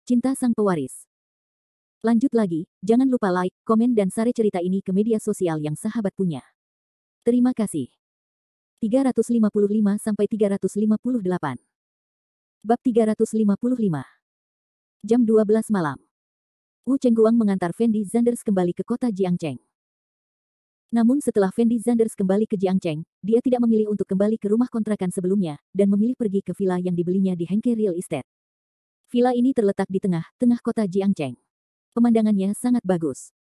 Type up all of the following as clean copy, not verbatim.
Cinta Sang Pewaris. Lanjut lagi, jangan lupa like, komen dan share cerita ini ke media sosial yang sahabat punya. Terima kasih. 355-358. Bab 355. Jam 12 malam. Wu Chengguang mengantar Fendi Zanders kembali ke kota Jiangcheng. Namun setelah Fendi Zanders kembali ke Jiangcheng, dia tidak memilih untuk kembali ke rumah kontrakan sebelumnya, dan memilih pergi ke villa yang dibelinya di Hengke Real Estate. Villa ini terletak di tengah-tengah kota Jiangcheng. Pemandangannya sangat bagus.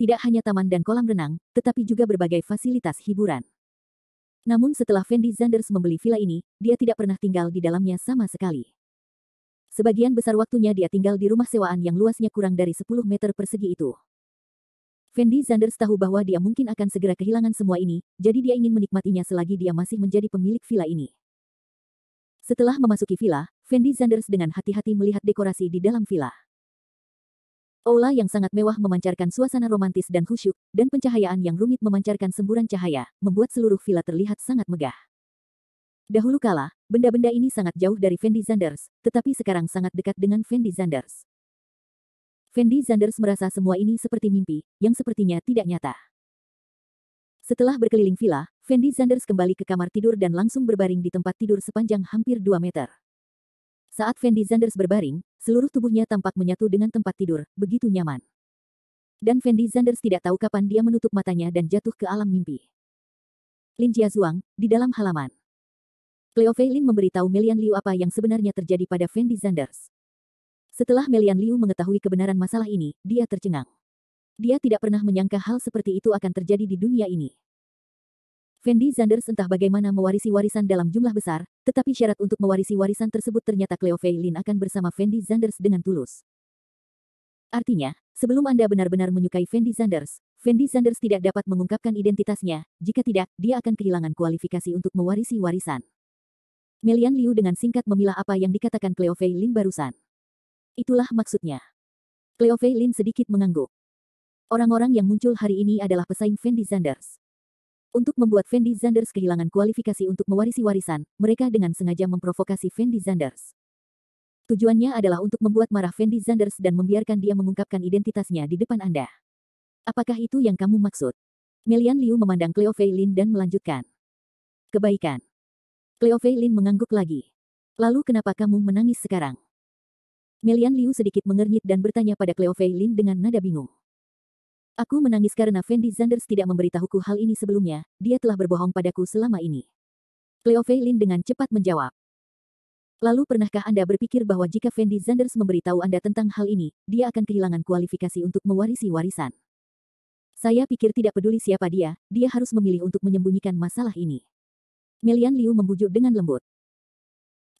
Tidak hanya taman dan kolam renang, tetapi juga berbagai fasilitas hiburan. Namun setelah Fendi Zanders membeli villa ini, dia tidak pernah tinggal di dalamnya sama sekali. Sebagian besar waktunya dia tinggal di rumah sewaan yang luasnya kurang dari 10 meter persegi itu. Fendi Zanders tahu bahwa dia mungkin akan segera kehilangan semua ini, jadi dia ingin menikmatinya selagi dia masih menjadi pemilik villa ini. Setelah memasuki villa, Fendi Zanders dengan hati-hati melihat dekorasi di dalam villa. Aula yang sangat mewah memancarkan suasana romantis dan khusyuk, dan pencahayaan yang rumit memancarkan semburan cahaya, membuat seluruh villa terlihat sangat megah. Dahulu kala, benda-benda ini sangat jauh dari Fendi Zanders, tetapi sekarang sangat dekat dengan Fendi Zanders. Fendi Zanders merasa semua ini seperti mimpi, yang sepertinya tidak nyata. Setelah berkeliling villa, Fendi Zanders kembali ke kamar tidur dan langsung berbaring di tempat tidur sepanjang hampir 2 meter. Saat Fendi Zanders berbaring, seluruh tubuhnya tampak menyatu dengan tempat tidur, begitu nyaman. Dan Fendi Zanders tidak tahu kapan dia menutup matanya dan jatuh ke alam mimpi. Lin Jiazuang, di dalam halaman. Cleo Fei Lin memberitahu Melian Liu apa yang sebenarnya terjadi pada Fendi Zanders. Setelah Melian Liu mengetahui kebenaran masalah ini, dia tercengang. Dia tidak pernah menyangka hal seperti itu akan terjadi di dunia ini. Fendi Zanders entah bagaimana mewarisi warisan dalam jumlah besar, tetapi syarat untuk mewarisi warisan tersebut ternyata Cleo Fei Lin akan bersama Fendi Zanders dengan tulus. Artinya, sebelum Anda benar-benar menyukai Fendi Zanders tidak dapat mengungkapkan identitasnya, jika tidak, dia akan kehilangan kualifikasi untuk mewarisi warisan. Melian Liu dengan singkat memilah apa yang dikatakan Cleo Fei Lin barusan. Itulah maksudnya. Cleo Fei Lin sedikit mengangguk. Orang-orang yang muncul hari ini adalah pesaing Fendi Zanders. Untuk membuat Fendi Zanders kehilangan kualifikasi untuk mewarisi warisan, mereka dengan sengaja memprovokasi Fendi Zanders. Tujuannya adalah untuk membuat marah Fendi Zanders dan membiarkan dia mengungkapkan identitasnya di depan Anda. Apakah itu yang kamu maksud? Melian Liu memandang Cleo Fei Lin dan melanjutkan. Kebaikan. Cleo Fei Lin mengangguk lagi. Lalu kenapa kamu menangis sekarang? Melian Liu sedikit mengernyit dan bertanya pada Cleo Fei Lin dengan nada bingung. Aku menangis karena Fendi Zanders tidak memberitahuku hal ini sebelumnya, dia telah berbohong padaku selama ini. Cleo Fei Lin dengan cepat menjawab. Lalu pernahkah Anda berpikir bahwa jika Fendi Zanders memberitahu Anda tentang hal ini, dia akan kehilangan kualifikasi untuk mewarisi warisan? Saya pikir tidak peduli siapa dia harus memilih untuk menyembunyikan masalah ini. Melian Liu membujuk dengan lembut.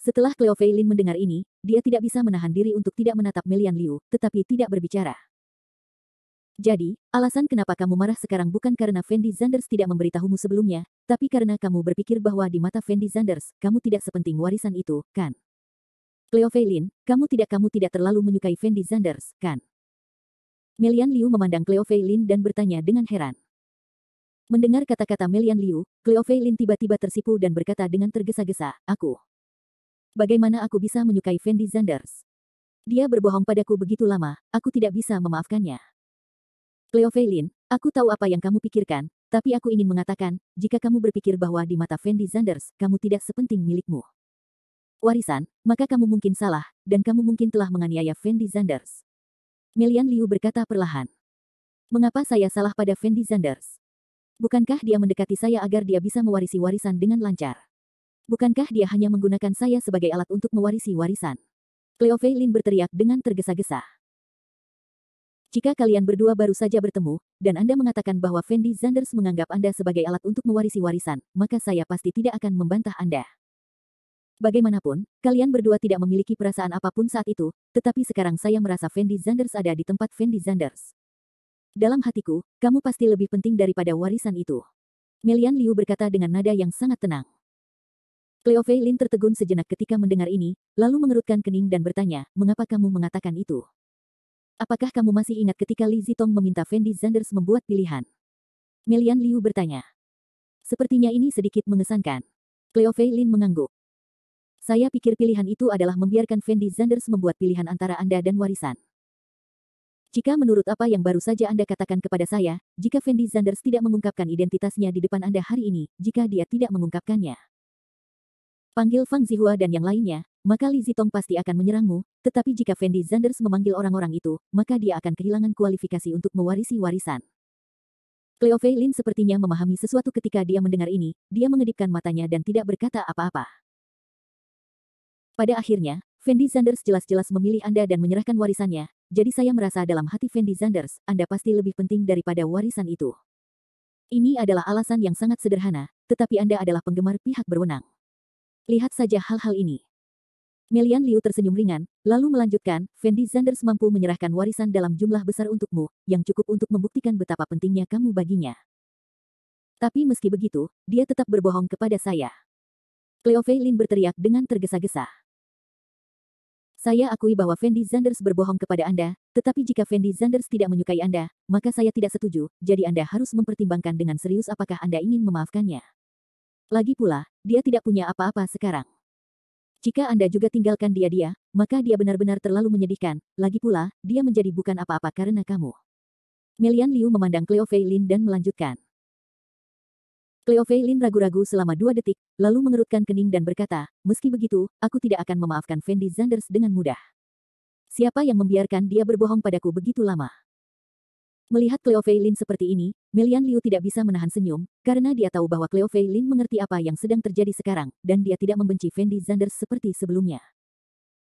Setelah Cleo Fei Lin mendengar ini, dia tidak bisa menahan diri untuk tidak menatap Melian Liu, tetapi tidak berbicara. Jadi, alasan kenapa kamu marah sekarang bukan karena Fendi Zanders tidak memberitahumu sebelumnya, tapi karena kamu berpikir bahwa di mata Fendi Zanders, kamu tidak sepenting warisan itu, kan? Cleo Fei Lin, kamu tidak terlalu menyukai Fendi Zanders, kan? Melian Liu memandang Cleo Fei Lin dan bertanya dengan heran. Mendengar kata-kata Melian Liu, Cleo Fei Lin tiba-tiba tersipu dan berkata dengan tergesa-gesa, Bagaimana aku bisa menyukai Fendi Zanders? Dia berbohong padaku begitu lama, aku tidak bisa memaafkannya. Cleo Fei Lin, aku tahu apa yang kamu pikirkan, tapi aku ingin mengatakan, jika kamu berpikir bahwa di mata Fendi Zanders, kamu tidak sepenting milikmu warisan, maka kamu mungkin salah, dan kamu mungkin telah menganiaya Fendi Zanders. Melian Liu berkata perlahan. Mengapa saya salah pada Fendi Zanders? Bukankah dia mendekati saya agar dia bisa mewarisi warisan dengan lancar? Bukankah dia hanya menggunakan saya sebagai alat untuk mewarisi warisan? Cleo Fei Lin berteriak dengan tergesa-gesa. Jika kalian berdua baru saja bertemu, dan Anda mengatakan bahwa Fendi Zanders menganggap Anda sebagai alat untuk mewarisi warisan, maka saya pasti tidak akan membantah Anda. Bagaimanapun, kalian berdua tidak memiliki perasaan apapun saat itu, tetapi sekarang saya merasa Fendi Zanders ada di tempat Fendi Zanders. Dalam hatiku, kamu pasti lebih penting daripada warisan itu. Melian Liu berkata dengan nada yang sangat tenang. Cleo Fei Lin tertegun sejenak ketika mendengar ini, lalu mengerutkan kening dan bertanya, mengapa kamu mengatakan itu? Apakah kamu masih ingat ketika Li Zitong meminta Fendi Zanders membuat pilihan? Melian Liu bertanya. Sepertinya ini sedikit mengesankan. Cleo Fei Lin mengangguk. Saya pikir pilihan itu adalah membiarkan Fendi Zanders membuat pilihan antara Anda dan warisan. Jika menurut apa yang baru saja Anda katakan kepada saya, jika Fendi Zanders tidak mengungkapkan identitasnya di depan Anda hari ini, jika dia tidak mengungkapkannya, panggil Fang Zihua dan yang lainnya, maka Li Zitong pasti akan menyerangmu, tetapi jika Fendi Zanders memanggil orang-orang itu, maka dia akan kehilangan kualifikasi untuk mewarisi warisan. Cleo Fei Lin sepertinya memahami sesuatu ketika dia mendengar ini, dia mengedipkan matanya dan tidak berkata apa-apa. Pada akhirnya, Fendi Zanders jelas-jelas memilih Anda dan menyerahkan warisannya, jadi saya merasa dalam hati Fendi Zanders, Anda pasti lebih penting daripada warisan itu. Ini adalah alasan yang sangat sederhana, tetapi Anda adalah penggemar pihak berwenang. Lihat saja hal-hal ini. Melian Liu tersenyum ringan, lalu melanjutkan, Fendi Zanders mampu menyerahkan warisan dalam jumlah besar untukmu, yang cukup untuk membuktikan betapa pentingnya kamu baginya. Tapi meski begitu, dia tetap berbohong kepada saya. Cleo Fei Lin berteriak dengan tergesa-gesa. Saya akui bahwa Fendi Zanders berbohong kepada Anda, tetapi jika Fendi Zanders tidak menyukai Anda, maka saya tidak setuju, jadi Anda harus mempertimbangkan dengan serius apakah Anda ingin memaafkannya. Lagi pula, dia tidak punya apa-apa sekarang. Jika Anda juga tinggalkan dia, maka dia benar-benar terlalu menyedihkan, lagi pula, dia menjadi bukan apa-apa karena kamu. Melian Liu memandang Cleo Fei Lin dan melanjutkan. Cleo Fei Lin ragu-ragu selama 2 detik, lalu mengerutkan kening dan berkata, meski begitu, aku tidak akan memaafkan Fendi Zanders dengan mudah. Siapa yang membiarkan dia berbohong padaku begitu lama? Melihat Cleo Fei Lin seperti ini, Melian Liu tidak bisa menahan senyum, karena dia tahu bahwa Cleo Fei Lin mengerti apa yang sedang terjadi sekarang, dan dia tidak membenci Fendi Zanders seperti sebelumnya.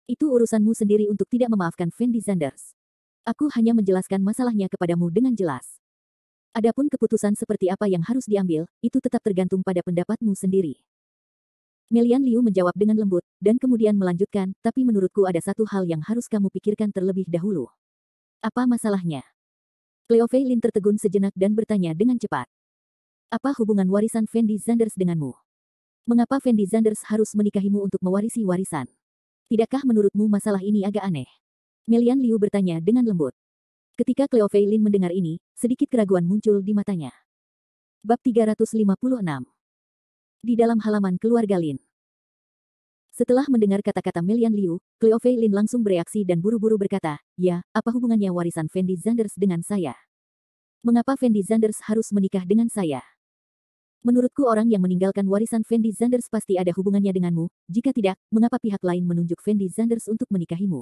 Itu urusanmu sendiri untuk tidak memaafkan Fendi Zanders. Aku hanya menjelaskan masalahnya kepadamu dengan jelas. Adapun keputusan seperti apa yang harus diambil, itu tetap tergantung pada pendapatmu sendiri. Melian Liu menjawab dengan lembut, dan kemudian melanjutkan, tapi menurutku ada satu hal yang harus kamu pikirkan terlebih dahulu. Apa masalahnya? Cleo Fei Lin tertegun sejenak dan bertanya dengan cepat. Apa hubungan warisan Fendi Zanders denganmu? Mengapa Fendi Zanders harus menikahimu untuk mewarisi warisan? Tidakkah menurutmu masalah ini agak aneh? Melian Liu bertanya dengan lembut. Ketika Cleo Fei Lin mendengar ini, sedikit keraguan muncul di matanya. Bab 356. Di dalam halaman keluarga Lin. Setelah mendengar kata-kata Melian Liu, Cleo Fei Lin langsung bereaksi dan buru-buru berkata, ya, apa hubungannya warisan Fendi Zanders dengan saya? Mengapa Fendi Zanders harus menikah dengan saya? Menurutku orang yang meninggalkan warisan Fendi Zanders pasti ada hubungannya denganmu, jika tidak, mengapa pihak lain menunjuk Fendi Zanders untuk menikahimu?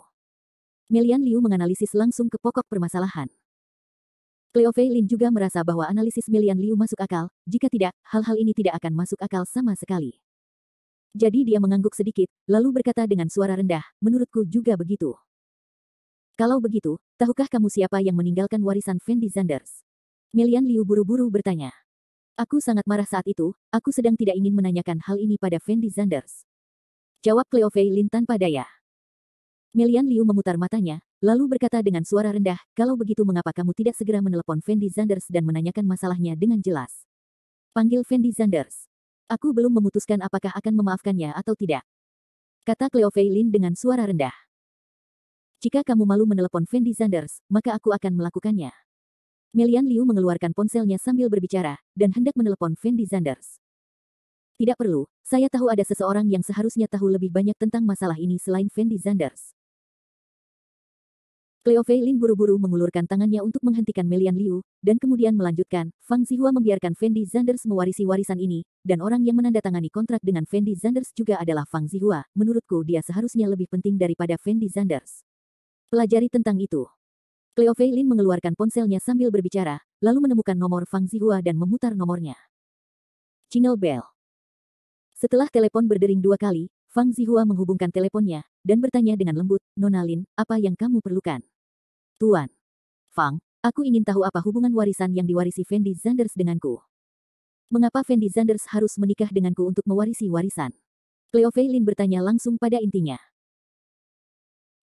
Melian Liu menganalisis langsung ke pokok permasalahan. Cleo Fei Lin juga merasa bahwa analisis Melian Liu masuk akal, jika tidak, hal-hal ini tidak akan masuk akal sama sekali. Jadi dia mengangguk sedikit, lalu berkata dengan suara rendah, menurutku juga begitu. Kalau begitu, tahukah kamu siapa yang meninggalkan warisan Fendi Zanders? Melian Liu buru-buru bertanya. Aku sangat marah saat itu, aku sedang tidak ingin menanyakan hal ini pada Fendi Zanders. Jawab Cleo Fei Lin tanpa daya. Melian Liu memutar matanya, lalu berkata dengan suara rendah, kalau begitu mengapa kamu tidak segera menelepon Fendi Zanders dan menanyakan masalahnya dengan jelas? Panggil Fendi Zanders. Aku belum memutuskan apakah akan memaafkannya atau tidak. Kata Cleo Fei Lin dengan suara rendah. Jika kamu malu menelepon Fendi Zanders, maka aku akan melakukannya. Melian Liu mengeluarkan ponselnya sambil berbicara, dan hendak menelepon Fendi Zanders. Tidak perlu, saya tahu ada seseorang yang seharusnya tahu lebih banyak tentang masalah ini selain Fendi Zanders. Cleo Fei Lin buru-buru mengulurkan tangannya untuk menghentikan Melian Liu, dan kemudian melanjutkan, Fang Zihua membiarkan Fendi Zanders mewarisi warisan ini, dan orang yang menandatangani kontrak dengan Fendi Zanders juga adalah Fang Zihua. Menurutku dia seharusnya lebih penting daripada Fendi Zanders. Pelajari tentang itu. Cleo Fei Lin mengeluarkan ponselnya sambil berbicara, lalu menemukan nomor Fang Zihua dan memutar nomornya. Jingle bell. Setelah telepon berdering 2 kali, Fang Zihua menghubungkan teleponnya, dan bertanya dengan lembut, Nona Lin, apa yang kamu perlukan? Tuan. Fang, aku ingin tahu apa hubungan warisan yang diwarisi Fendi Zanders denganku. Mengapa Fendi Zanders harus menikah denganku untuk mewarisi warisan? Cleo Fei Lin bertanya langsung pada intinya.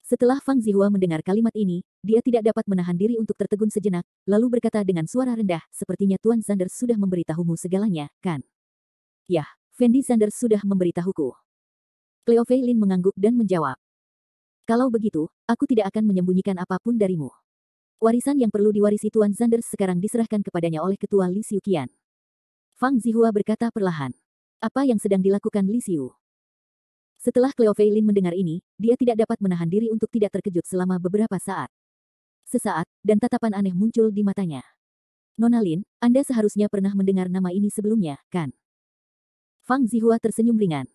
Setelah Fang Zihua mendengar kalimat ini, dia tidak dapat menahan diri untuk tertegun sejenak, lalu berkata dengan suara rendah, sepertinya Tuan Zanders sudah memberitahumu segalanya, kan? Yah, Fendi Zanders sudah memberitahuku. Cleo Fei Lin mengangguk dan menjawab. Kalau begitu, aku tidak akan menyembunyikan apapun darimu. Warisan yang perlu diwarisi Tuan Zanders sekarang diserahkan kepadanya oleh Ketua Li Xiuqian. Fang Zihua berkata perlahan. Apa yang sedang dilakukan Li Xiu? Setelah Cleo Feilin mendengar ini, dia tidak dapat menahan diri untuk tidak terkejut selama beberapa saat. Sesaat, dan tatapan aneh muncul di matanya. Nona Lin, Anda seharusnya pernah mendengar nama ini sebelumnya, kan? Fang Zihua tersenyum ringan.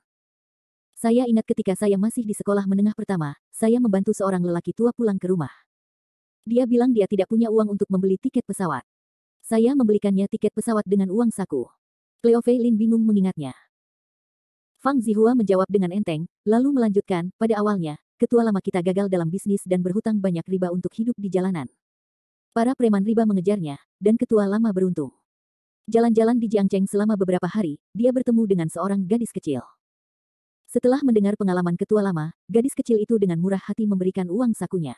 Saya ingat ketika saya masih di sekolah menengah pertama, saya membantu seorang lelaki tua pulang ke rumah. Dia bilang dia tidak punya uang untuk membeli tiket pesawat. Saya membelikannya tiket pesawat dengan uang saku. Cleo Feilin bingung mengingatnya. Fang Zihua menjawab dengan enteng, lalu melanjutkan, pada awalnya, ketua lama kita gagal dalam bisnis dan berhutang banyak riba untuk hidup di jalanan. Para preman riba mengejarnya, dan ketua lama beruntung. Jalan-jalan di Jiangcheng selama beberapa hari, dia bertemu dengan seorang gadis kecil. Setelah mendengar pengalaman ketua lama, gadis kecil itu dengan murah hati memberikan uang sakunya.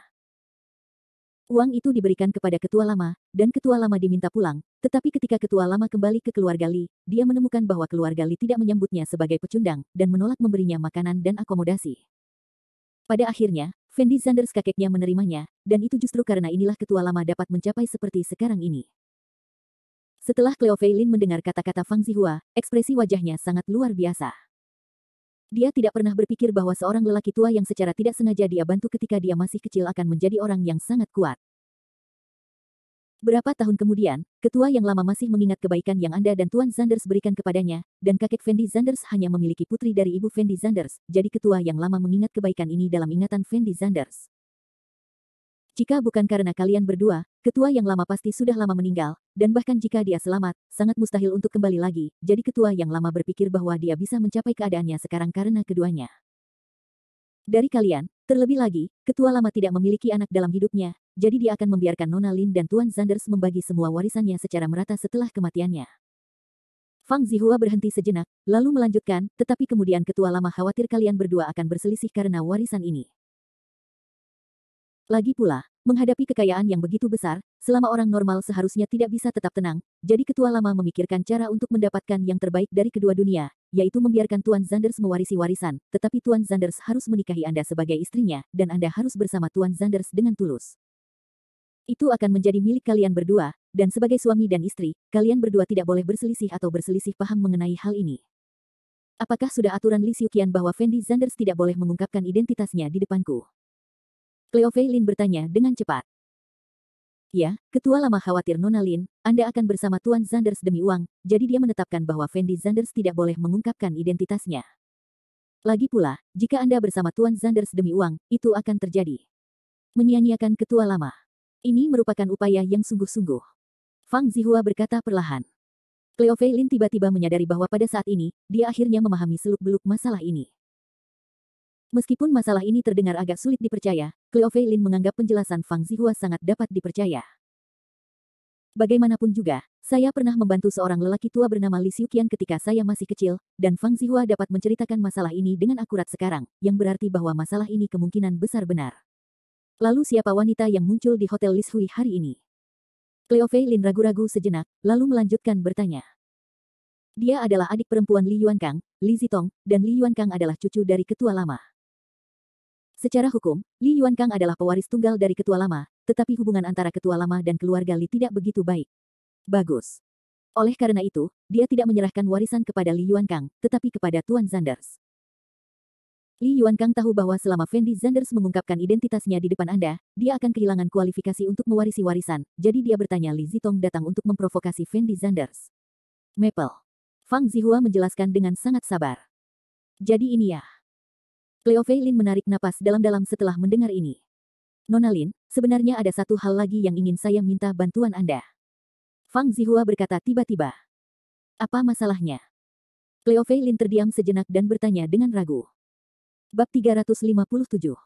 Uang itu diberikan kepada ketua lama, dan ketua lama diminta pulang, tetapi ketika ketua lama kembali ke keluarga Li, dia menemukan bahwa keluarga Li tidak menyambutnya sebagai pecundang, dan menolak memberinya makanan dan akomodasi. Pada akhirnya, Fendi Zanders kakeknya menerimanya, dan itu justru karena inilah ketua lama dapat mencapai seperti sekarang ini. Setelah Cleo Feilin mendengar kata-kata Fang Zihua, ekspresi wajahnya sangat luar biasa. Dia tidak pernah berpikir bahwa seorang lelaki tua yang secara tidak sengaja dia bantu ketika dia masih kecil akan menjadi orang yang sangat kuat. Berapa tahun kemudian, ketua yang lama masih mengingat kebaikan yang Anda dan Tuan Zanders berikan kepadanya, dan kakek Fendi Zanders hanya memiliki putri dari ibu Fendi Zanders, jadi ketua yang lama mengingat kebaikan ini dalam ingatan Fendi Zanders. Jika bukan karena kalian berdua, ketua yang lama pasti sudah lama meninggal, dan bahkan jika dia selamat, sangat mustahil untuk kembali lagi, jadi ketua yang lama berpikir bahwa dia bisa mencapai keadaannya sekarang karena keduanya. Dari kalian, terlebih lagi, ketua lama tidak memiliki anak dalam hidupnya, jadi dia akan membiarkan Nona Lin dan Tuan Zanders membagi semua warisannya secara merata setelah kematiannya. Fang Zihua berhenti sejenak, lalu melanjutkan, tetapi kemudian ketua lama khawatir kalian berdua akan berselisih karena warisan ini. Lagi pula, menghadapi kekayaan yang begitu besar, selama orang normal seharusnya tidak bisa tetap tenang, jadi ketua lama memikirkan cara untuk mendapatkan yang terbaik dari kedua dunia, yaitu membiarkan Tuan Zanders mewarisi warisan, tetapi Tuan Zanders harus menikahi Anda sebagai istrinya, dan Anda harus bersama Tuan Zanders dengan tulus. Itu akan menjadi milik kalian berdua, dan sebagai suami dan istri, kalian berdua tidak boleh berselisih atau berselisih paham mengenai hal ini. Apakah sudah aturan Li Xiuqian bahwa Fendi Zanders tidak boleh mengungkapkan identitasnya di depanku? Cleo Feilin bertanya dengan cepat. Ya, ketua lama khawatir Nona Lin, Anda akan bersama Tuan Zanders demi uang, jadi dia menetapkan bahwa Fendi Zanders tidak boleh mengungkapkan identitasnya. Lagi pula, jika Anda bersama Tuan Zanders demi uang, itu akan terjadi. Menyia-nyiakan ketua lama. Ini merupakan upaya yang sungguh-sungguh. Fang Zihua berkata perlahan. Cleo Feilin tiba-tiba menyadari bahwa pada saat ini, dia akhirnya memahami seluk-beluk masalah ini. Meskipun masalah ini terdengar agak sulit dipercaya, Cleo Feilin menganggap penjelasan Fang Zihua sangat dapat dipercaya. Bagaimanapun juga, saya pernah membantu seorang lelaki tua bernama Li Xiuqian ketika saya masih kecil, dan Fang Zihua dapat menceritakan masalah ini dengan akurat sekarang, yang berarti bahwa masalah ini kemungkinan besar benar. Lalu siapa wanita yang muncul di Hotel Lis Hui hari ini? Cleo Feilin ragu-ragu sejenak, lalu melanjutkan bertanya. Dia adalah adik perempuan Li Yuankang, Li Zitong, dan Li Yuankang adalah cucu dari ketua lama. Secara hukum, Li Yuankang adalah pewaris tunggal dari ketua lama, tetapi hubungan antara ketua lama dan keluarga Li tidak begitu baik. Bagus. Oleh karena itu, dia tidak menyerahkan warisan kepada Li Yuankang, tetapi kepada Tuan Zanders. Li Yuankang tahu bahwa selama Fendi Zanders mengungkapkan identitasnya di depan Anda, dia akan kehilangan kualifikasi untuk mewarisi warisan, jadi dia bertanya Li Zitong datang untuk memprovokasi Fendi Zanders. Maple. Fang Zihua menjelaskan dengan sangat sabar. Jadi ini ya. Cleo Feilin menarik napas dalam-dalam setelah mendengar ini. Nona Lin, sebenarnya ada satu hal lagi yang ingin saya minta bantuan Anda. Fang Zihua berkata tiba-tiba. Apa masalahnya? Cleo Feilin terdiam sejenak dan bertanya dengan ragu. Bab 357.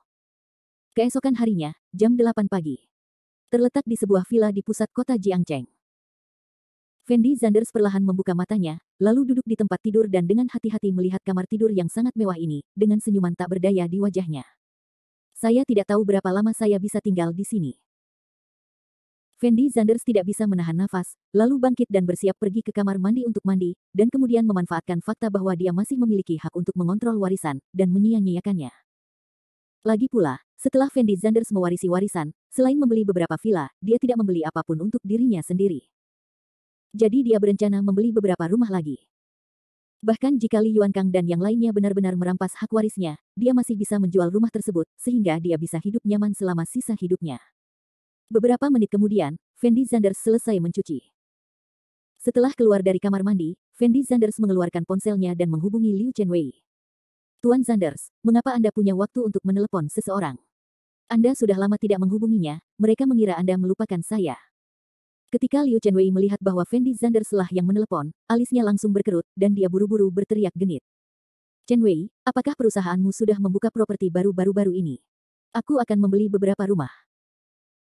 Keesokan harinya, jam 8 pagi. Terletak di sebuah villa di pusat kota Jiangcheng. Fendi Zanders perlahan membuka matanya, lalu duduk di tempat tidur dan dengan hati-hati melihat kamar tidur yang sangat mewah ini, dengan senyuman tak berdaya di wajahnya. Saya tidak tahu berapa lama saya bisa tinggal di sini. Fendi Zanders tidak bisa menahan nafas, lalu bangkit dan bersiap pergi ke kamar mandi untuk mandi, dan kemudian memanfaatkan fakta bahwa dia masih memiliki hak untuk mengontrol warisan, dan menyia-nyiakannya. Lagi pula, setelah Fendi Zanders mewarisi warisan, selain membeli beberapa villa, dia tidak membeli apapun untuk dirinya sendiri. Jadi dia berencana membeli beberapa rumah lagi. Bahkan jika Li Yuankang dan yang lainnya benar-benar merampas hak warisnya, dia masih bisa menjual rumah tersebut, sehingga dia bisa hidup nyaman selama sisa hidupnya. Beberapa menit kemudian, Fendi Zanders selesai mencuci. Setelah keluar dari kamar mandi, Fendi Zanders mengeluarkan ponselnya dan menghubungi Liu Chenwei. Tuan Zanders, mengapa Anda punya waktu untuk menelepon seseorang? Anda sudah lama tidak menghubunginya, mereka mengira Anda melupakan saya. Ketika Liu Chenwei melihat bahwa Fendi Zanders lah yang menelepon, alisnya langsung berkerut, dan dia buru-buru berteriak genit. Chenwei, apakah perusahaanmu sudah membuka properti baru-baru ini? Aku akan membeli beberapa rumah.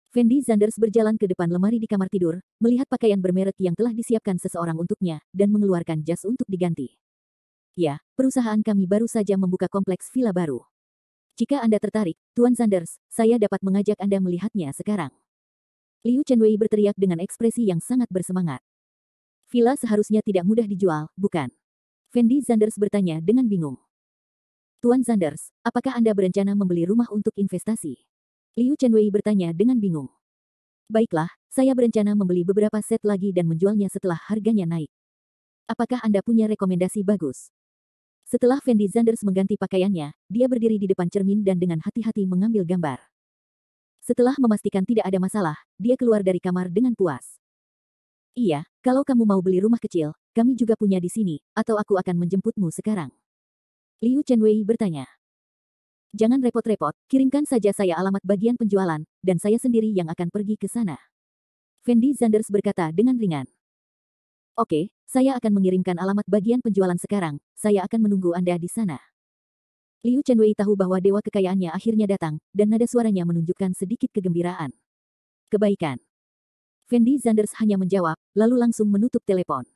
Fendi Zanders berjalan ke depan lemari di kamar tidur, melihat pakaian bermerek yang telah disiapkan seseorang untuknya, dan mengeluarkan jas untuk diganti. Ya, perusahaan kami baru saja membuka kompleks villa baru. Jika Anda tertarik, Tuan Zanders, saya dapat mengajak Anda melihatnya sekarang. Liu Chenwei berteriak dengan ekspresi yang sangat bersemangat. Villa seharusnya tidak mudah dijual, bukan? Fendi Zanders bertanya dengan bingung. Tuan Zanders, apakah Anda berencana membeli rumah untuk investasi? Liu Chenwei bertanya dengan bingung. Baiklah, saya berencana membeli beberapa set lagi dan menjualnya setelah harganya naik. Apakah Anda punya rekomendasi bagus? Setelah Fendi Zanders mengganti pakaiannya, dia berdiri di depan cermin dan dengan hati-hati mengambil gambar. Setelah memastikan tidak ada masalah, dia keluar dari kamar dengan puas. Iya, kalau kamu mau beli rumah kecil, kami juga punya di sini, atau aku akan menjemputmu sekarang. Liu Chenwei bertanya. Jangan repot-repot, kirimkan saja saya alamat bagian penjualan, dan saya sendiri yang akan pergi ke sana. Fendi Zanders berkata dengan ringan. Oke, saya akan mengirimkan alamat bagian penjualan sekarang, saya akan menunggu Anda di sana. Liu Chenwei tahu bahwa dewa kekayaannya akhirnya datang, dan nada suaranya menunjukkan sedikit kegembiraan. Kebaikan. Fendi Zanders hanya menjawab, lalu langsung menutup telepon.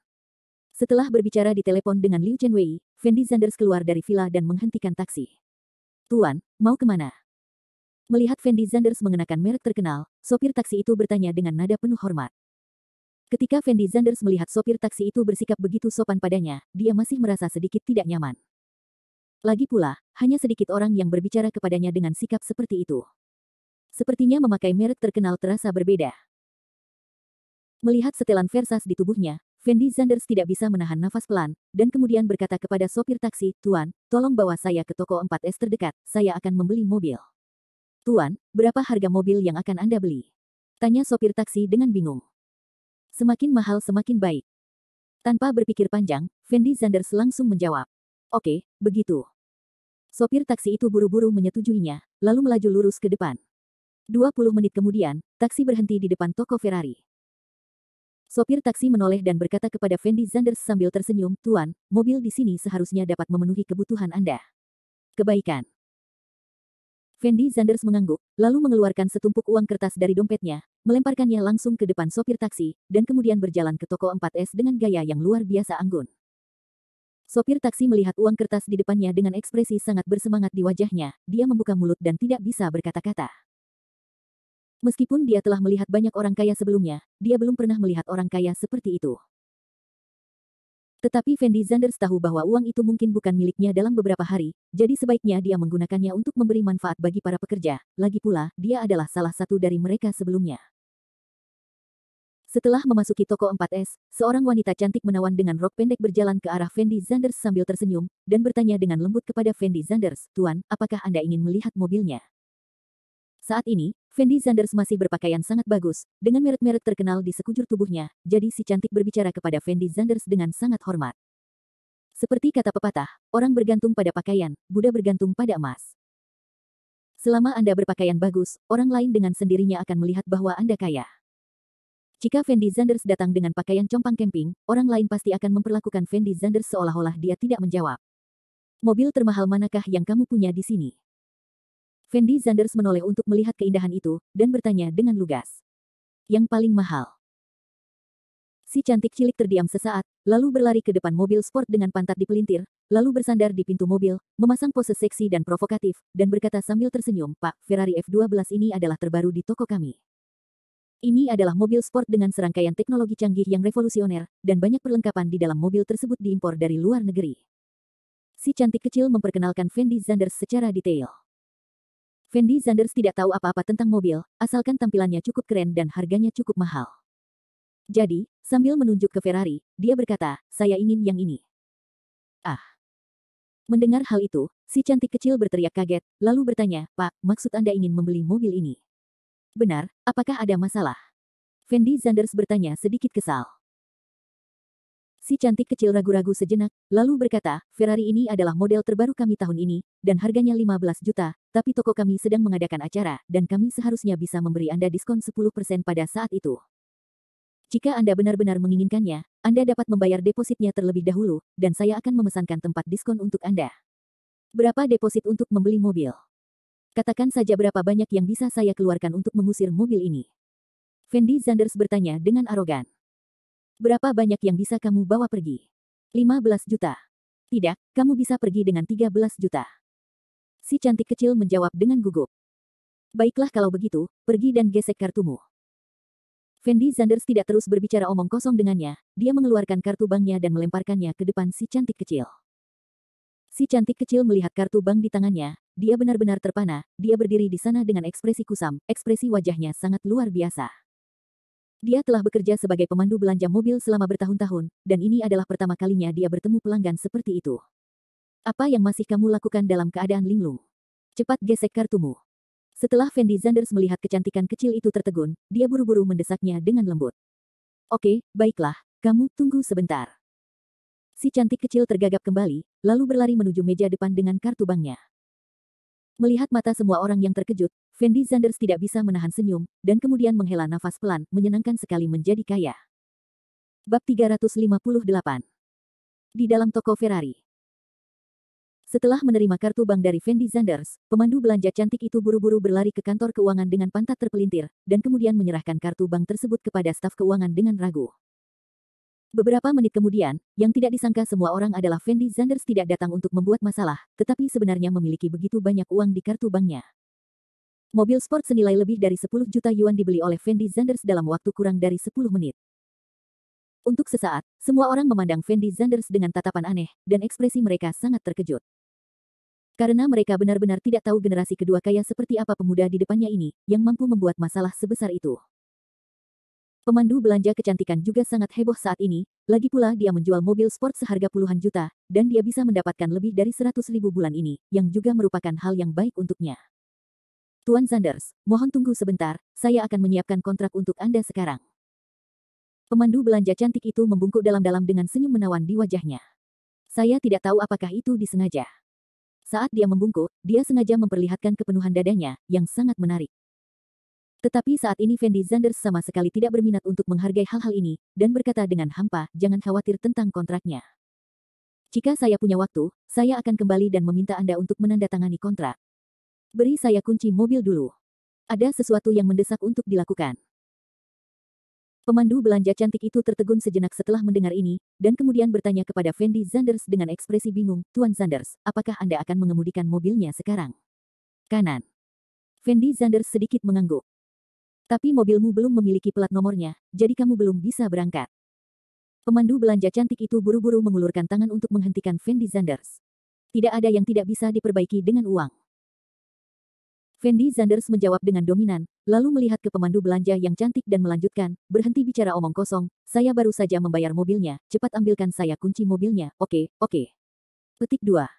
Setelah berbicara di telepon dengan Liu Chenwei, Fendi Zanders keluar dari villa dan menghentikan taksi. Tuan, mau kemana? Melihat Fendi Zanders mengenakan merek terkenal, sopir taksi itu bertanya dengan nada penuh hormat. Ketika Fendi Zanders melihat sopir taksi itu bersikap begitu sopan padanya, dia masih merasa sedikit tidak nyaman. Lagi pula, hanya sedikit orang yang berbicara kepadanya dengan sikap seperti itu. Sepertinya memakai merek terkenal terasa berbeda. Melihat setelan Versace di tubuhnya, Fendi Zanders tidak bisa menahan nafas pelan, dan kemudian berkata kepada sopir taksi, Tuan, tolong bawa saya ke toko 4S terdekat, saya akan membeli mobil. Tuan, berapa harga mobil yang akan Anda beli? Tanya sopir taksi dengan bingung. Semakin mahal semakin baik. Tanpa berpikir panjang, Fendi Zanders langsung menjawab. Oke, begitu. Sopir taksi itu buru-buru menyetujuinya, lalu melaju lurus ke depan. 20 menit kemudian, taksi berhenti di depan toko Ferrari. Sopir taksi menoleh dan berkata kepada Fendi Zanders sambil tersenyum, Tuan, mobil di sini seharusnya dapat memenuhi kebutuhan Anda. Kebaikan. Fendi Zanders mengangguk, lalu mengeluarkan setumpuk uang kertas dari dompetnya, melemparkannya langsung ke depan sopir taksi, dan kemudian berjalan ke toko 4S dengan gaya yang luar biasa anggun. Sopir taksi melihat uang kertas di depannya dengan ekspresi sangat bersemangat di wajahnya, dia membuka mulut dan tidak bisa berkata-kata. Meskipun dia telah melihat banyak orang kaya sebelumnya, dia belum pernah melihat orang kaya seperti itu. Tetapi Fendi Zanders tahu bahwa uang itu mungkin bukan miliknya dalam beberapa hari, jadi sebaiknya dia menggunakannya untuk memberi manfaat bagi para pekerja, lagi pula, dia adalah salah satu dari mereka sebelumnya. Setelah memasuki toko 4S, seorang wanita cantik menawan dengan rok pendek berjalan ke arah Fendi Zanders sambil tersenyum, dan bertanya dengan lembut kepada Fendi Zanders, Tuan, apakah Anda ingin melihat mobilnya? Saat ini, Fendi Zanders masih berpakaian sangat bagus, dengan merek-merek terkenal di sekujur tubuhnya, jadi si cantik berbicara kepada Fendi Zanders dengan sangat hormat. Seperti kata pepatah, orang bergantung pada pakaian, Buddha bergantung pada emas. Selama Anda berpakaian bagus, orang lain dengan sendirinya akan melihat bahwa Anda kaya. Jika Fendi Zanders datang dengan pakaian compang camping, orang lain pasti akan memperlakukan Fendi Zanders seolah-olah dia tidak menjawab. Mobil termahal manakah yang kamu punya di sini? Fendi Zanders menoleh untuk melihat keindahan itu, dan bertanya dengan lugas. Yang paling mahal. Si cantik cilik terdiam sesaat, lalu berlari ke depan mobil sport dengan pantat dipelintir, lalu bersandar di pintu mobil, memasang pose seksi dan provokatif, dan berkata sambil tersenyum, Pak, Ferrari F12 ini adalah terbaru di toko kami. Ini adalah mobil sport dengan serangkaian teknologi canggih yang revolusioner, dan banyak perlengkapan di dalam mobil tersebut diimpor dari luar negeri. Si cantik kecil memperkenalkan Fendi Zanders secara detail. Fendi Zanders tidak tahu apa-apa tentang mobil, asalkan tampilannya cukup keren dan harganya cukup mahal. Jadi, sambil menunjuk ke Ferrari, dia berkata, saya ingin yang ini. Mendengar hal itu, si cantik kecil berteriak kaget, lalu bertanya, "Pak, maksud Anda ingin membeli mobil ini?" "Benar, apakah ada masalah?" Fendi Zanders bertanya sedikit kesal. Si cantik kecil ragu-ragu sejenak, lalu berkata, "Ferrari ini adalah model terbaru kami tahun ini, dan harganya 15 juta, tapi toko kami sedang mengadakan acara, dan kami seharusnya bisa memberi Anda diskon 10% pada saat itu. Jika Anda benar-benar menginginkannya, Anda dapat membayar depositnya terlebih dahulu, dan saya akan memesankan tempat diskon untuk Anda." "Berapa deposit untuk membeli mobil? Katakan saja berapa banyak yang bisa saya keluarkan untuk mengusir mobil ini." Fendi Zanders bertanya dengan arogan. "Berapa banyak yang bisa kamu bawa pergi?" 15 juta. "Tidak, kamu bisa pergi dengan 13 juta. Si cantik kecil menjawab dengan gugup. "Baiklah kalau begitu, pergi dan gesek kartumu." Fendi Zanders tidak terus berbicara omong kosong dengannya, dia mengeluarkan kartu banknya dan melemparkannya ke depan si cantik kecil. Si cantik kecil melihat kartu bank di tangannya, dia benar-benar terpana, dia berdiri di sana dengan ekspresi kusam, ekspresi wajahnya sangat luar biasa. Dia telah bekerja sebagai pemandu belanja mobil selama bertahun-tahun, dan ini adalah pertama kalinya dia bertemu pelanggan seperti itu. "Apa yang masih kamu lakukan dalam keadaan linglung? Cepat gesek kartumu." Setelah Fendi Zanders melihat kecantikan kecil itu tertegun, dia buru-buru mendesaknya dengan lembut. "Oke, baiklah, kamu tunggu sebentar." Si cantik kecil tergagap kembali, lalu berlari menuju meja depan dengan kartu banknya. Melihat mata semua orang yang terkejut, Fendi Zanders tidak bisa menahan senyum, dan kemudian menghela nafas pelan, menyenangkan sekali menjadi kaya. Bab 358. Di dalam toko Ferrari. Setelah menerima kartu bank dari Fendi Zanders, pemandu belanja cantik itu buru-buru berlari ke kantor keuangan dengan pantat terpelintir, dan kemudian menyerahkan kartu bank tersebut kepada staf keuangan dengan ragu. Beberapa menit kemudian, yang tidak disangka semua orang adalah Fendi Zanders tidak datang untuk membuat masalah, tetapi sebenarnya memiliki begitu banyak uang di kartu banknya. Mobil sport senilai lebih dari 10 juta yuan dibeli oleh Fendi Zanders dalam waktu kurang dari 10 menit. Untuk sesaat, semua orang memandang Fendi Zanders dengan tatapan aneh, dan ekspresi mereka sangat terkejut. Karena mereka benar-benar tidak tahu generasi kedua kaya seperti apa pemuda di depannya ini, yang mampu membuat masalah sebesar itu. Pemandu belanja kecantikan juga sangat heboh saat ini, lagi pula dia menjual mobil sport seharga puluhan juta, dan dia bisa mendapatkan lebih dari 100.000 bulan ini, yang juga merupakan hal yang baik untuknya. "Tuan Zanders, mohon tunggu sebentar, saya akan menyiapkan kontrak untuk Anda sekarang." Pemandu belanja cantik itu membungkuk dalam-dalam dengan senyum menawan di wajahnya. "Saya tidak tahu apakah itu disengaja." Saat dia membungkuk, dia sengaja memperlihatkan kepenuhan dadanya, yang sangat menarik. Tetapi saat ini Fendi Zanders sama sekali tidak berminat untuk menghargai hal-hal ini, dan berkata dengan hampa, "Jangan khawatir tentang kontraknya. Jika saya punya waktu, saya akan kembali dan meminta Anda untuk menandatangani kontrak. Beri saya kunci mobil dulu. Ada sesuatu yang mendesak untuk dilakukan." Pemandu belanja cantik itu tertegun sejenak setelah mendengar ini, dan kemudian bertanya kepada Fendi Zanders dengan ekspresi bingung, "Tuan Zanders, apakah Anda akan mengemudikan mobilnya sekarang?" "Kanan." Fendi Zanders sedikit mengangguk. "Tapi mobilmu belum memiliki plat nomornya, jadi kamu belum bisa berangkat." Pemandu belanja cantik itu buru-buru mengulurkan tangan untuk menghentikan Fendi Zanders. "Tidak ada yang tidak bisa diperbaiki dengan uang." Fendi Zanders menjawab dengan dominan, lalu melihat ke pemandu belanja yang cantik dan melanjutkan, "Berhenti bicara omong kosong, saya baru saja membayar mobilnya, cepat ambilkan saya kunci mobilnya, oke, oke." Petik 2.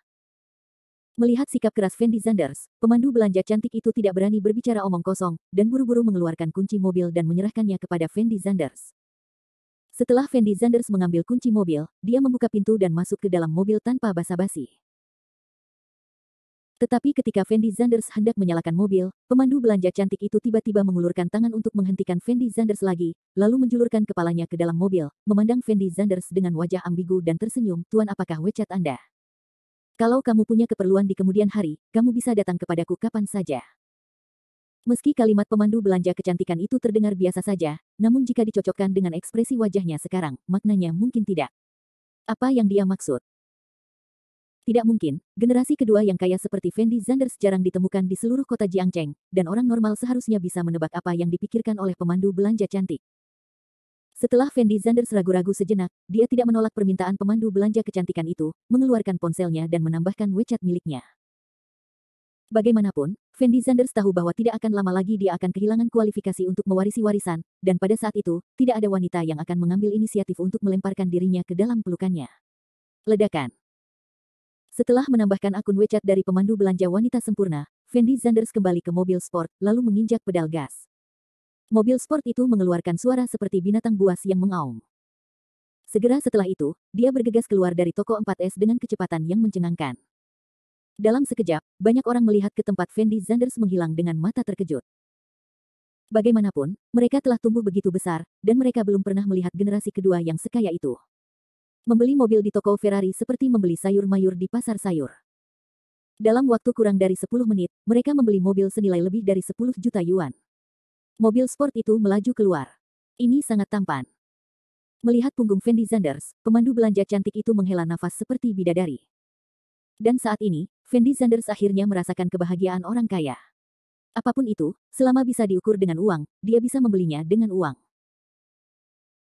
Melihat sikap keras Fendi Zanders, pemandu belanja cantik itu tidak berani berbicara omong kosong, dan buru-buru mengeluarkan kunci mobil dan menyerahkannya kepada Fendi Zanders. Setelah Fendi Zanders mengambil kunci mobil, dia membuka pintu dan masuk ke dalam mobil tanpa basa-basi. Tetapi ketika Fendi Zanders hendak menyalakan mobil, pemandu belanja cantik itu tiba-tiba mengulurkan tangan untuk menghentikan Fendi Zanders lagi, lalu menjulurkan kepalanya ke dalam mobil, memandang Fendi Zanders dengan wajah ambigu dan tersenyum, "Tuan, apakah WeChat Anda? Kalau kamu punya keperluan di kemudian hari, kamu bisa datang kepadaku kapan saja." Meski kalimat pemandu belanja kecantikan itu terdengar biasa saja, namun jika dicocokkan dengan ekspresi wajahnya sekarang, maknanya mungkin tidak. Apa yang dia maksud? Tidak mungkin, generasi kedua yang kaya seperti Fendi Zanders jarang ditemukan di seluruh kota Jiangcheng, dan orang normal seharusnya bisa menebak apa yang dipikirkan oleh pemandu belanja cantik. Setelah Fendi Zanders ragu-ragu sejenak, dia tidak menolak permintaan pemandu belanja kecantikan itu, mengeluarkan ponselnya dan menambahkan WeChat miliknya. Bagaimanapun, Fendi Zanders tahu bahwa tidak akan lama lagi dia akan kehilangan kualifikasi untuk mewarisi warisan, dan pada saat itu, tidak ada wanita yang akan mengambil inisiatif untuk melemparkan dirinya ke dalam pelukannya. Ledakan. Setelah menambahkan akun WeChat dari pemandu belanja wanita sempurna, Fendi Zanders kembali ke mobil sport, lalu menginjak pedal gas. Mobil sport itu mengeluarkan suara seperti binatang buas yang mengaum. Segera setelah itu, dia bergegas keluar dari toko 4S dengan kecepatan yang mencengangkan. Dalam sekejap, banyak orang melihat ke tempat Fendi Zanders menghilang dengan mata terkejut. Bagaimanapun, mereka telah tumbuh begitu besar, dan mereka belum pernah melihat generasi kedua yang sekaya itu. Membeli mobil di toko Ferrari seperti membeli sayur mayur di pasar sayur. Dalam waktu kurang dari 10 menit, mereka membeli mobil senilai lebih dari 10 juta yuan. Mobil sport itu melaju keluar. Ini sangat tampan. Melihat punggung Fendi Zanders, pemandu belanja cantik itu menghela nafas seperti bidadari. Dan saat ini, Fendi Zanders akhirnya merasakan kebahagiaan orang kaya. Apapun itu, selama bisa diukur dengan uang, dia bisa membelinya dengan uang.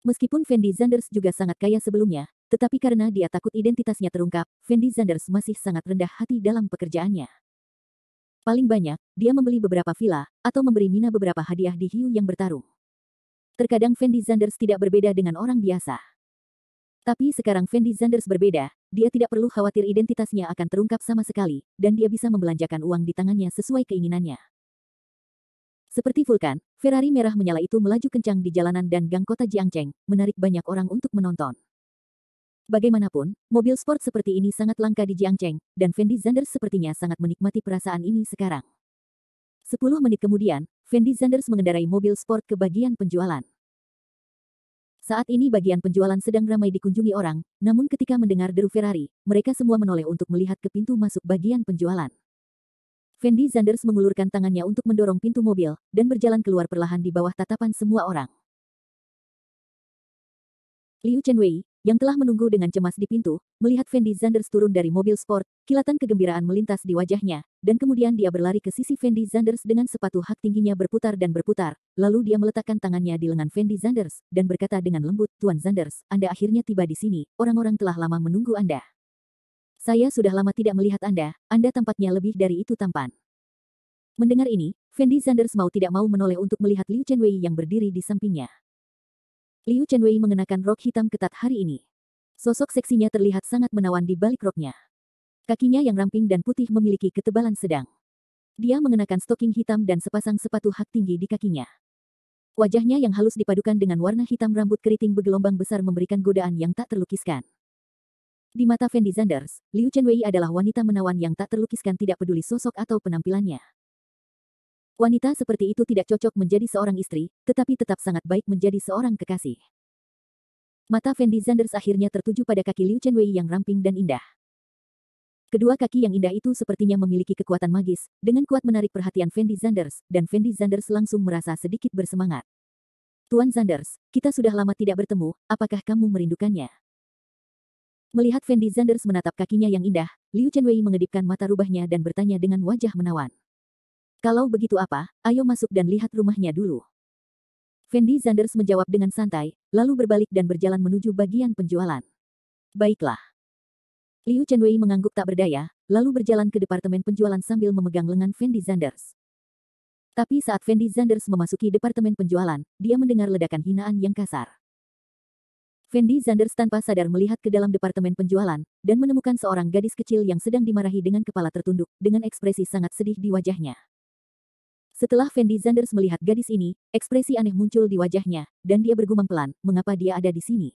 Meskipun Fendi Zanders juga sangat kaya sebelumnya, tetapi karena dia takut identitasnya terungkap, Fendi Zanders masih sangat rendah hati dalam pekerjaannya. Paling banyak, dia membeli beberapa villa, atau memberi Mina beberapa hadiah di hiu yang bertarung. Terkadang Fendi Zanders tidak berbeda dengan orang biasa. Tapi sekarang Fendi Zanders berbeda, dia tidak perlu khawatir identitasnya akan terungkap sama sekali, dan dia bisa membelanjakan uang di tangannya sesuai keinginannya. Seperti vulkan, Ferrari merah menyala itu melaju kencang di jalanan dan gang kota Jiangcheng, menarik banyak orang untuk menonton. Bagaimanapun, mobil sport seperti ini sangat langka di Jiangcheng, dan Fendi Zanders sepertinya sangat menikmati perasaan ini sekarang. 10 menit kemudian, Fendi Zanders mengendarai mobil sport ke bagian penjualan. Saat ini bagian penjualan sedang ramai dikunjungi orang, namun ketika mendengar deru Ferrari, mereka semua menoleh untuk melihat ke pintu masuk bagian penjualan. Fendi Zanders mengulurkan tangannya untuk mendorong pintu mobil, dan berjalan keluar perlahan di bawah tatapan semua orang. Liu Chenwei, yang telah menunggu dengan cemas di pintu, melihat Fendi Zanders turun dari mobil sport, kilatan kegembiraan melintas di wajahnya, dan kemudian dia berlari ke sisi Fendi Zanders dengan sepatu hak tingginya berputar dan berputar, lalu dia meletakkan tangannya di lengan Fendi Zanders, dan berkata dengan lembut, "Tuan Zanders, Anda akhirnya tiba di sini, orang-orang telah lama menunggu Anda. Saya sudah lama tidak melihat Anda tampaknya lebih dari itu tampan." Mendengar ini, Fendi Zanders mau tidak mau menoleh untuk melihat Liu Chenwei yang berdiri di sampingnya. Liu Chenwei mengenakan rok hitam ketat hari ini. Sosok seksinya terlihat sangat menawan di balik roknya. Kakinya yang ramping dan putih memiliki ketebalan sedang. Dia mengenakan stoking hitam dan sepasang sepatu hak tinggi di kakinya. Wajahnya yang halus dipadukan dengan warna hitam rambut keriting bergelombang besar memberikan godaan yang tak terlukiskan. Di mata Fendi Zanders, Liu Chenwei adalah wanita menawan yang tak terlukiskan tidak peduli sosok atau penampilannya. Wanita seperti itu tidak cocok menjadi seorang istri, tetapi tetap sangat baik menjadi seorang kekasih. Mata Fendi Zanders akhirnya tertuju pada kaki Liu Chenwei yang ramping dan indah. Kedua kaki yang indah itu sepertinya memiliki kekuatan magis, dengan kuat menarik perhatian Fendi Zanders, dan Fendi Zanders langsung merasa sedikit bersemangat. "Tuan Zanders, kita sudah lama tidak bertemu, apakah kamu merindukannya?" Melihat Fendi Zanders menatap kakinya yang indah, Liu Chenwei mengedipkan mata rubahnya dan bertanya dengan wajah menawan. "Kalau begitu apa, ayo masuk dan lihat rumahnya dulu." Fendi Zanders menjawab dengan santai, lalu berbalik dan berjalan menuju bagian penjualan. "Baiklah." Liu Chenwei mengangguk tak berdaya, lalu berjalan ke departemen penjualan sambil memegang lengan Fendi Zanders. Tapi saat Fendi Zanders memasuki departemen penjualan, dia mendengar ledakan hinaan yang kasar. Fendi Zanders tanpa sadar melihat ke dalam departemen penjualan, dan menemukan seorang gadis kecil yang sedang dimarahi dengan kepala tertunduk, dengan ekspresi sangat sedih di wajahnya. Setelah Fendi Zanders melihat gadis ini, ekspresi aneh muncul di wajahnya, dan dia bergumam pelan, "Mengapa dia ada di sini?"